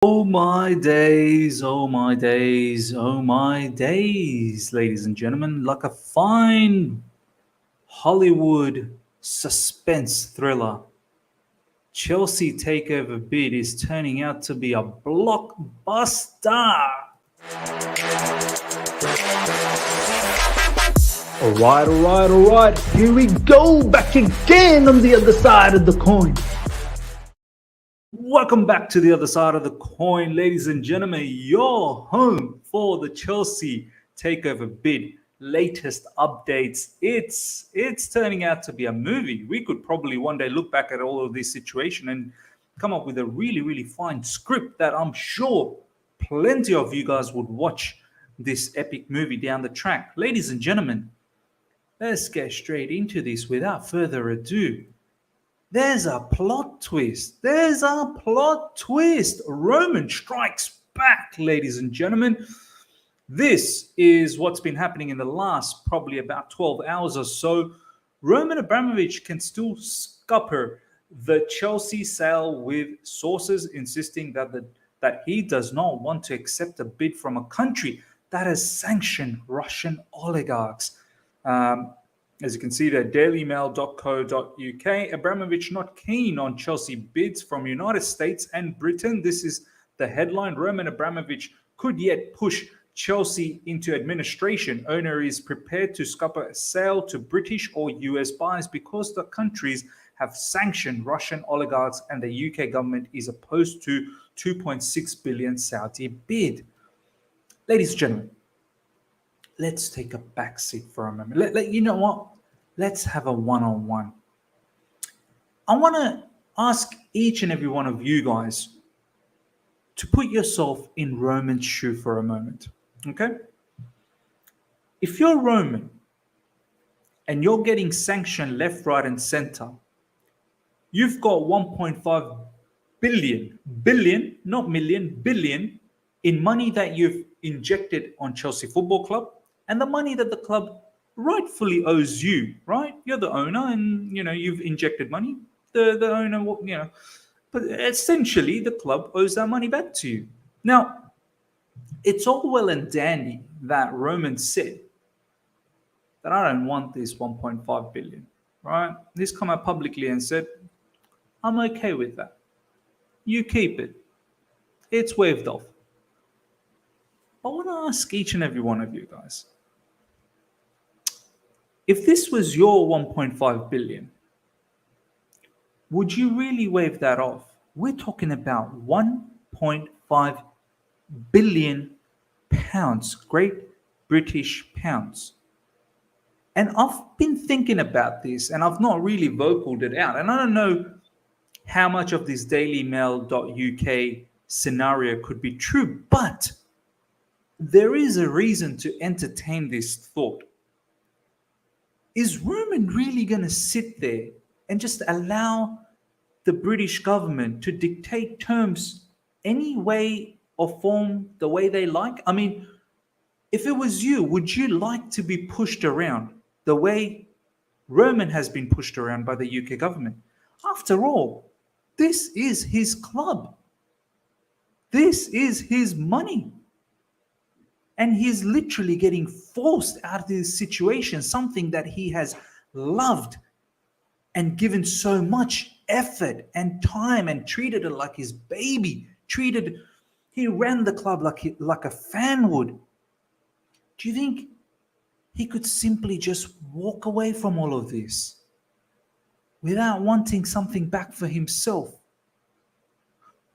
Oh my days, oh my days, oh my days, ladies and gentlemen, like a fine Hollywood suspense thriller, Chelsea takeover bid is turning out to be a blockbuster. All right, here we go, back again on the other side of the coin. Welcome back to the other side of the coin, ladies and gentlemen. Your home for the Chelsea takeover bid. Latest updates. It's turning out to be a movie. We could probably one day look back at all of this situation and come up with a really fine script that I'm sure plenty of you guys would watch this epic movie down the track. Ladies and gentlemen, let's get straight into this without further ado. There's a plot twist. There's a plot twist. Roman strikes back, ladies and gentlemen. This is what's been happening in the last probably about 12 hours or so. Roman Abramovich can still scupper the Chelsea sale with sources insisting that he does not want to accept a bid from a country that has sanctioned Russian oligarchs. As you can see there, dailymail.co.uk, Abramovich not keen on Chelsea bids from United States and Britain. This is the headline. Roman Abramovich could yet push Chelsea into administration. Owner is prepared to scupper a sale to British or US buyers because the countries have sanctioned Russian oligarchs and the UK government is opposed to 2.6 billion Saudi bid. Ladies and gentlemen, let's take a backseat for a moment. You know what? Let's have a one-on-one. I want to ask each and every one of you guys to put yourself in Roman's shoe for a moment. Okay? If you're Roman and you're getting sanctioned left, right, and center, you've got 1.5 billion, not million, billion in money that you've injected on Chelsea Football Club, and the money that the club rightfully owes you, right? You're the owner and, you've injected money. The owner, but essentially the club owes that money back to you. Now, it's all well and dandy that Roman said that I don't want this 1.5 billion, right? He's come out publicly and said, I'm okay with that. You keep it. It's waived off. I want to ask each and every one of you guys, if this was your 1.5 billion, would you really waive that off? We're talking about 1.5 billion pounds, Great British pounds. And I've been thinking about this and I've not really vocaled it out. And I don't know how much of this dailymail.uk scenario could be true, but there is a reason to entertain this thought. Is Roman really going to sit there and just allow the British government to dictate terms any way or form the way they like? I mean, if it was you, would you like to be pushed around the way Roman has been pushed around by the UK government? After all, this is his club. This is his money. And he's literally getting forced out of this situation, something that he has loved and given so much effort and time and treated it like his baby. He ran the club like a fan would. Do you think he could simply just walk away from all of this without wanting something back for himself?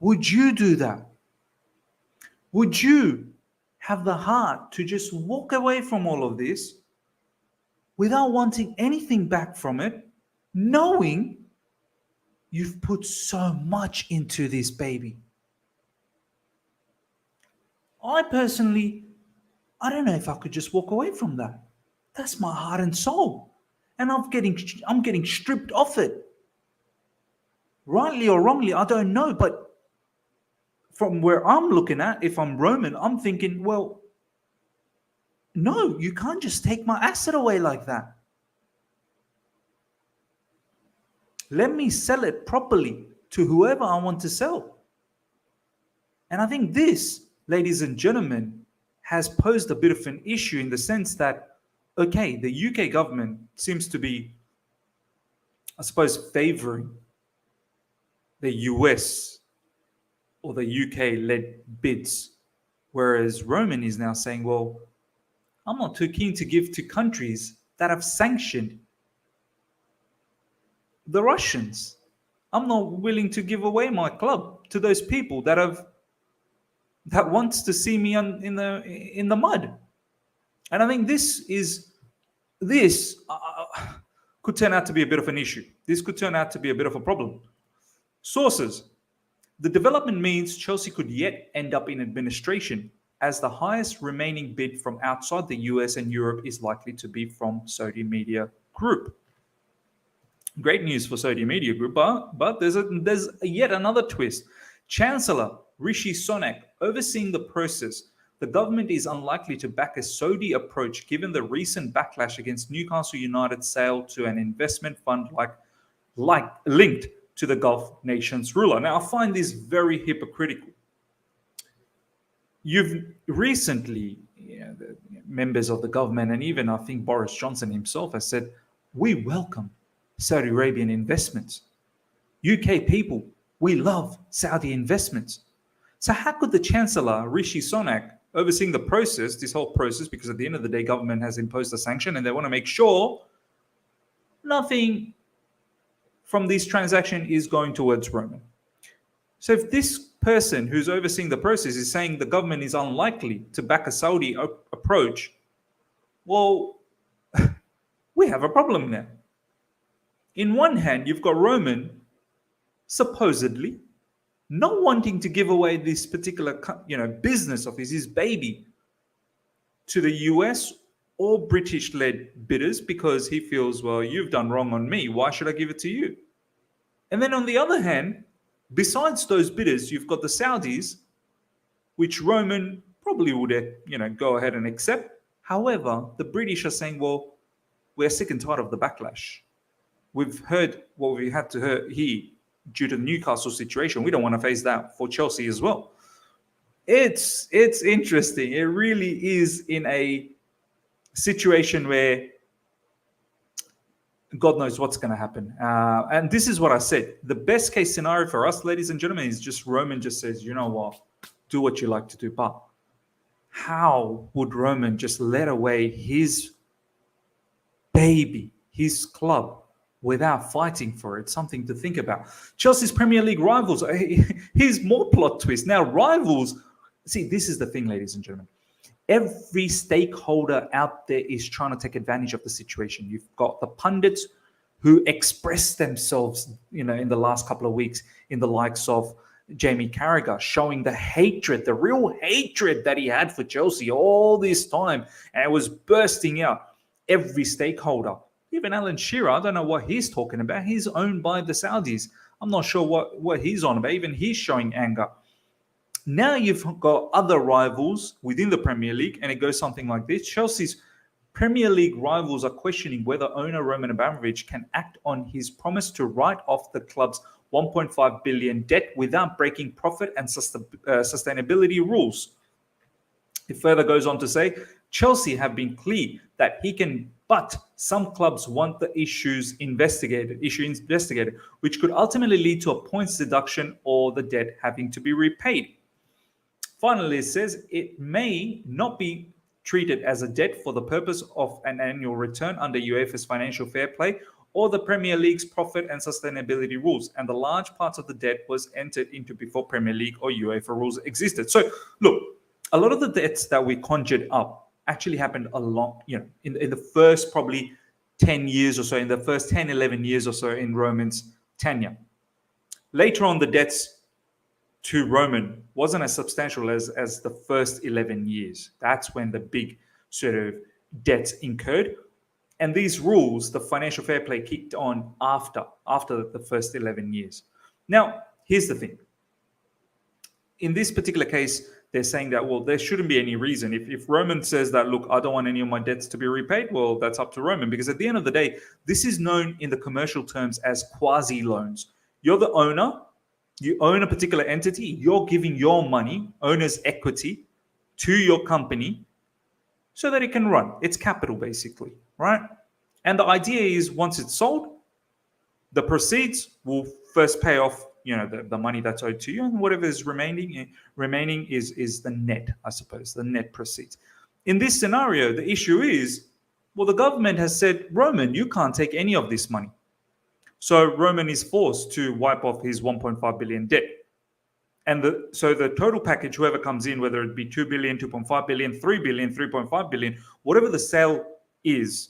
Would you do that? Would you have the heart to just walk away from all of this without wanting anything back from it, knowing you've put so much into this baby? I don't know if I could just walk away from that. That's my heart and soul. And I'm getting stripped off it. Rightly or wrongly, I don't know, but from where I'm looking at, if I'm Roman, I'm thinking, well, no, you can't just take my asset away like that. Let me sell it properly to whoever I want to sell. And I think this, ladies and gentlemen, has posed a bit of an issue in the sense that, okay, the UK government seems to be, I suppose, favoring the US or the UK-led bids, whereas Roman is now saying, well, I'm not too keen to give to countries that have sanctioned the Russians. I'm not willing to give away my club to those people that wants to see me in the mud. And I think this could turn out to be a bit of an issue. This could turn out to be a bit of a problem. Sources: the development means Chelsea could yet end up in administration, as the highest remaining bid from outside the US and Europe is likely to be from Saudi Media Group. Great news for Saudi Media Group, but there's yet another twist. Chancellor Rishi Sunak overseeing the process. The government is unlikely to back a Saudi approach given the recent backlash against Newcastle United's sale to an investment fund like linked to the Gulf nation's ruler. Now, I find this very hypocritical. You've recently, the members of the government, and even I think Boris Johnson himself has said, we welcome Saudi Arabian investments. UK people, we love Saudi investments. So how could the Chancellor, Rishi Sunak, overseeing the process, this whole process, because at the end of the day, government has imposed a sanction and they want to make sure nothing from this transaction is going towards Roman. So if this person who's overseeing the process is saying the government is unlikely to back a Saudi approach, well, we have a problem now. In one hand, you've got Roman supposedly not wanting to give away this particular, business of his baby to the US or British-led bidders because he feels, well, you've done wrong on me. Why should I give it to you? And then on the other hand, besides those bidders, you've got the Saudis, which Roman probably would, go ahead and accept. However, the British are saying, well, we're sick and tired of the backlash. We've heard what we had to hear due to the Newcastle situation. We don't want to face that for Chelsea as well. It's interesting. It really is in a situation where God knows what's going to happen. And this is what I said. The best case scenario for us, ladies and gentlemen, is just Roman just says, you know what, do what you like to do. But how would Roman just let away his baby, his club, without fighting for it? Something to think about. Chelsea's Premier League rivals. Here's more plot twist. Now, rivals. See, this is the thing, ladies and gentlemen. Every stakeholder out there is trying to take advantage of the situation. You've got the pundits who expressed themselves, in the last couple of weeks in the likes of Jamie Carragher, showing the hatred, the real hatred that he had for Chelsea all this time. And it was bursting out. Every stakeholder. Even Alan Shearer, I don't know what he's talking about. He's owned by the Saudis. I'm not sure what he's on about. Even he's showing anger. Now you've got other rivals within the Premier League, and it goes something like this. Chelsea's Premier League rivals are questioning whether owner Roman Abramovich can act on his promise to write off the club's 1.5 billion debt without breaking profit and sustainability rules. It further goes on to say, Chelsea have been clear that he can, but some clubs want the issue investigated, which could ultimately lead to a points deduction or the debt having to be repaid. Finally, it says it may not be treated as a debt for the purpose of an annual return under UEFA's financial fair play or the Premier League's profit and sustainability rules, and the large parts of the debt was entered into before Premier League or UEFA rules existed. So, look, a lot of the debts that we conjured up actually happened a lot, in the first probably 10 years or so, in the first 10, 11 years or so in Roman's tenure. Later on, the debts to Roman wasn't as substantial as the first 11 years. That's when the big sort of debts incurred. And these rules, the financial fair play, kicked on after the first 11 years. Now, here's the thing. In this particular case, they're saying that, well, there shouldn't be any reason. If Roman says that, look, I don't want any of my debts to be repaid, well, that's up to Roman. Because at the end of the day, this is known in the commercial terms as quasi-loans. You're the owner, You own a particular entity, you're giving your money, owner's equity, to your company so that it can run. It's capital, basically, right? And the idea is once it's sold, the proceeds will first pay off, the money that's owed to you, and whatever is remaining is the net, I suppose, the net proceeds. In this scenario, the issue is, well, the government has said, Roman, you can't take any of this money. So Roman is forced to wipe off his 1.5 billion debt. And so the total package, whoever comes in, whether it be 2 billion, 2.5 billion, 3 billion, 3.5 billion, whatever the sale is,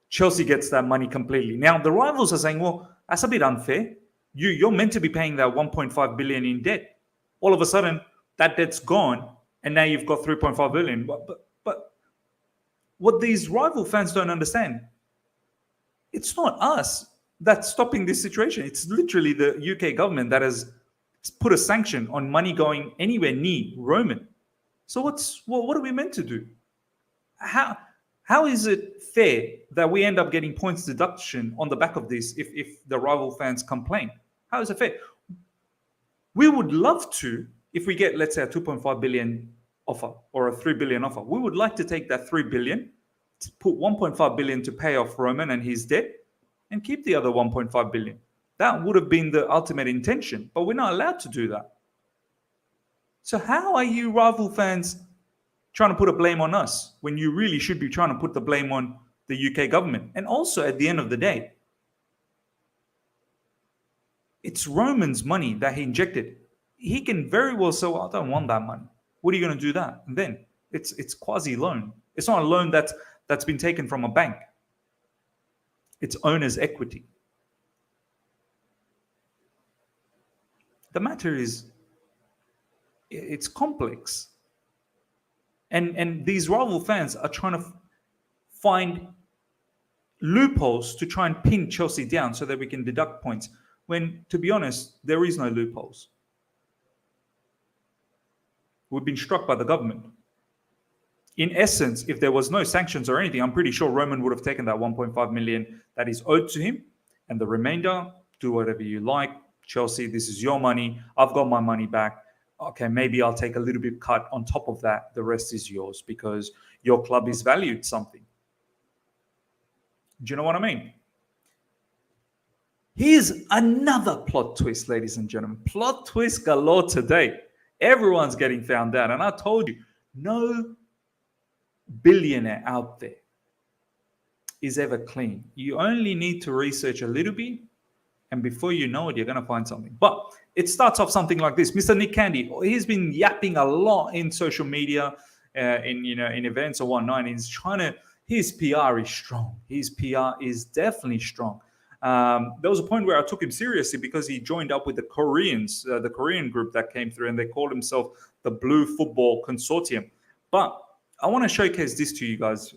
Chelsea gets that money completely. Now, the rivals are saying, well, that's a bit unfair. You're meant to be paying that 1.5 billion in debt. All of a sudden, that debt's gone, and now you've got 3.5 billion. But what these rival fans don't understand, it's not us that's stopping this situation. It's literally the UK government that has put a sanction on money going anywhere near Roman. So what are we meant to do? How is it fair that we end up getting points deduction on the back of this if the rival fans complain? How is it fair? We would love to, if we get, let's say, a 2.5 billion offer or a 3 billion offer, we would like to take that 3 billion, to put 1.5 billion to pay off Roman and his debt, and keep the other 1.5 billion. That would have been the ultimate intention, but we're not allowed to do that. So how are you rival fans trying to put a blame on us when you really should be trying to put the blame on the UK government? And also, at the end of the day, it's Roman's money that he injected. He can very well say, well, I don't want that money. What are you going to do that? And then it's quasi-loan. It's not a loan that's been taken from a bank. It's owner's equity. The matter is, it's complex. And these rival fans are trying to find loopholes to try and pin Chelsea down so that we can deduct points, when, to be honest, there is no loopholes. We've been struck by the government. In essence, if there was no sanctions or anything, I'm pretty sure Roman would have taken that 1.5 million that is owed to him, and the remainder, do whatever you like. Chelsea, this is your money. I've got my money back. Okay, maybe I'll take a little bit cut on top of that. The rest is yours because your club is valued something. Do you know what I mean? Here's another plot twist, ladies and gentlemen. Plot twist galore today. Everyone's getting found out. And I told you, no billionaire out there is ever clean. You only need to research a little bit, and before you know it, you're going to find something. But it starts off something like this. Mr. Nick Candy, he's been yapping a lot in social media, in events or whatnot. His PR is strong. His PR is definitely strong. There was a point where I took him seriously because he joined up with the Koreans, the Korean group that came through, and they called themselves the Blue Football Consortium. But I want to showcase this to you guys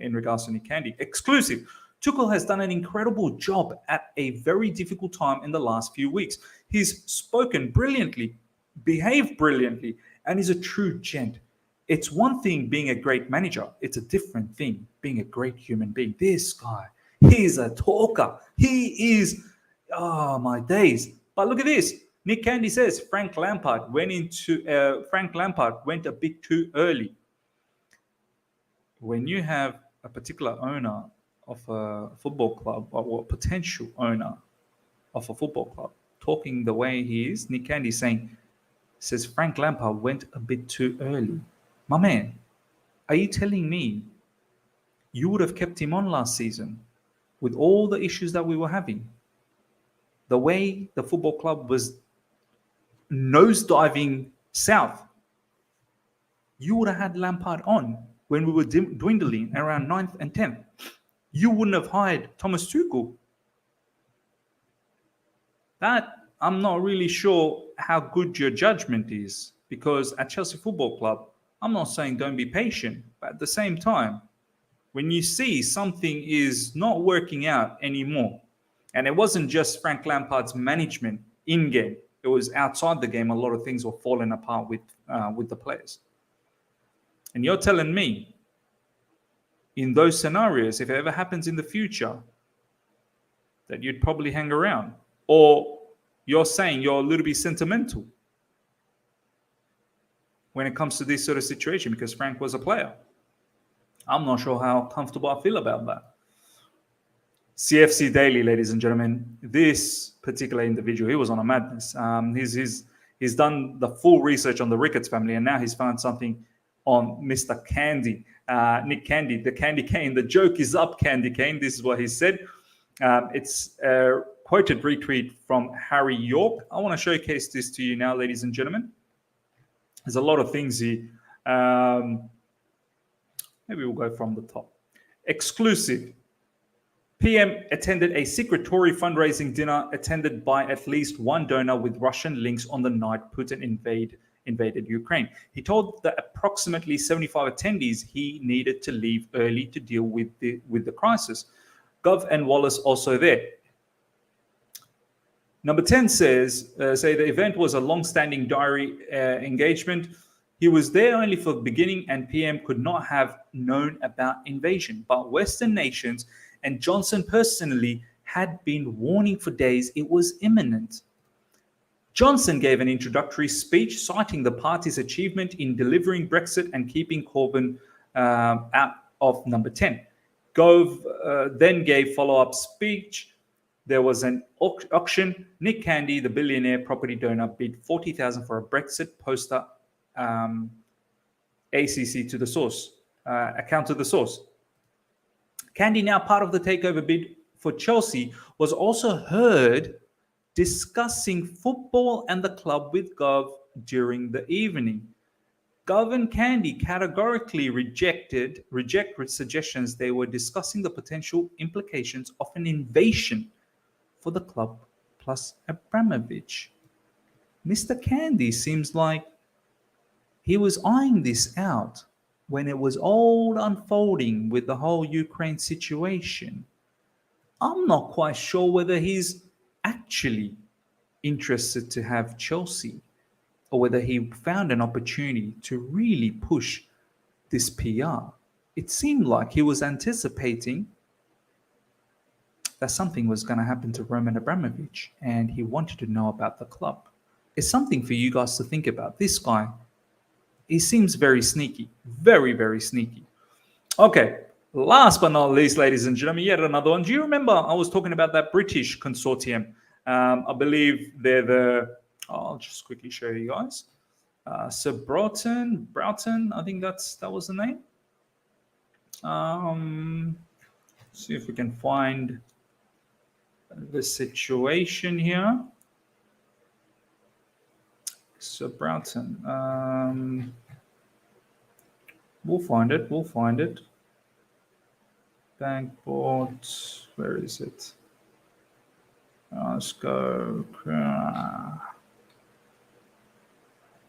in regards to Nick Candy. Exclusive. Tuchel has done an incredible job at a very difficult time in the last few weeks. He's spoken brilliantly, behaved brilliantly, and is a true gent. It's one thing being a great manager. It's a different thing being a great human being. This guy, he's a talker. He is, oh my days. But look at this. Nick Candy says Frank Lampard went a bit too early. When you have a particular owner of a football club, or potential owner of a football club, talking the way he is, Nick Candy says Frank Lampard went a bit too early. My man, are you telling me you would have kept him on last season with all the issues that we were having? The way the football club was nosediving south, you would have had Lampard on when we were dwindling around 9th and 10th. You wouldn't have hired Thomas Tuchel. That, I'm not really sure how good your judgment is, because at Chelsea Football Club, I'm not saying don't be patient, but at the same time, when you see something is not working out anymore, and it wasn't just Frank Lampard's management in-game, it was outside the game, a lot of things were falling apart with the players. And you're telling me, in those scenarios, if it ever happens in the future, that you'd probably hang around? Or you're saying you're a little bit sentimental when it comes to this sort of situation because Frank was a player. I'm not sure how comfortable I feel about that. CFC Daily, ladies and gentlemen, this particular individual, he was on a madness. He's done the full research on the Ricketts family, and now he's found something on Mr. Candy, Nick Candy, the Candy Cane. The joke is up, Candy Cane. This is what he said. It's a quoted retweet from Harry York. I want to showcase this to you now, ladies and gentlemen. There's a lot of things here. Maybe we'll go from the top. Exclusive. PM attended a secret Tory fundraising dinner attended by at least one donor with Russian links on the night Putin invaded Ukraine. He told the approximately 75 attendees he needed to leave early to deal with the crisis. Gov and Wallace also there. Number 10 says, the event was a long-standing diary engagement. He was there only for the beginning and PM could not have known about invasion. But Western nations and Johnson personally had been warning for days it was imminent. Johnson gave an introductory speech citing the party's achievement in delivering Brexit and keeping Corbyn out of number 10. Gove then gave follow-up speech. There was an auction. Nick Candy, the billionaire property donor, bid $40,000 for a Brexit poster. ACC to the source, account to the source. Candy, now part of the takeover bid for Chelsea, was also heard discussing football and the club with Gov during the evening. Gov and Candy categorically reject suggestions they were discussing the potential implications of an invasion for the club plus Abramovich. Mr. Candy seems like he was eyeing this out when it was all unfolding with the whole Ukraine situation. I'm not quite sure whether he's actually interested to have Chelsea or whether he found an opportunity to really push this PR. It seemed like he was anticipating that something was going to happen to Roman Abramovich and he wanted to know about the club. It's something for you guys to think about. This guy, he seems very sneaky, very, very sneaky. Okay, last but not least, ladies and gentlemen, yet another one. Do you remember I was talking about that British consortium? I believe they're the, I'll just quickly show you guys. Sir Broughton, I think that was the name. See if we can find the situation here. Sir Broughton. We'll find it. Bank board, where is it? Let's go.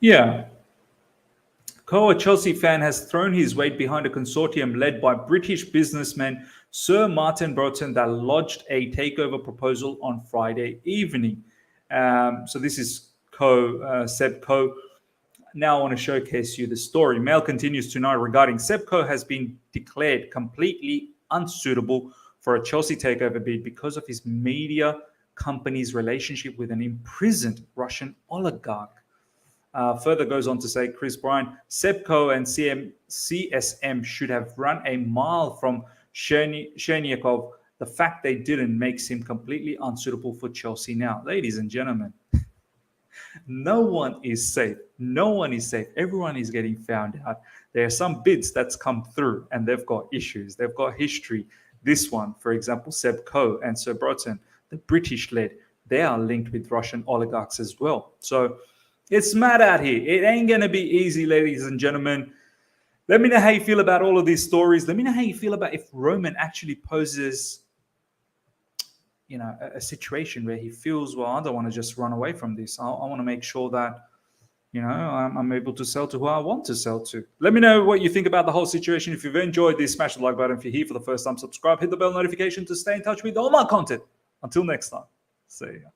Yeah. A Chelsea fan has thrown his weight behind a consortium led by British businessman Sir Martin Broughton that lodged a takeover proposal on Friday evening. So this is Seb Coe. Now I want to showcase you the story. Mail continues tonight regarding Seb Coe has been declared completely unsuitable for a Chelsea takeover bid because of his media company's relationship with an imprisoned Russian oligarch. Further goes on to say, Chris Bryan, Seb Coe and CSM should have run a mile from Cherniakov. The fact they didn't makes him completely unsuitable for Chelsea now. Ladies and gentlemen, no one is safe. No one is safe. Everyone is getting found out. There are some bids that's come through and they've got issues. They've got history. This one, for example, Seb Coe and Sir Broughton, the British-led, they are linked with Russian oligarchs as well. So it's mad out here. It ain't going to be easy, ladies and gentlemen. Let me know how you feel about all of these stories. Let me know how you feel about if Roman actually poses, a situation where he feels, well, I don't want to just run away from this. I want to make sure that, I'm able to sell to who I want to sell to. Let me know what you think about the whole situation. If you've enjoyed this, smash the like button. If you're here for the first time, subscribe, hit the bell notification to stay in touch with all my content. Until next time, see ya.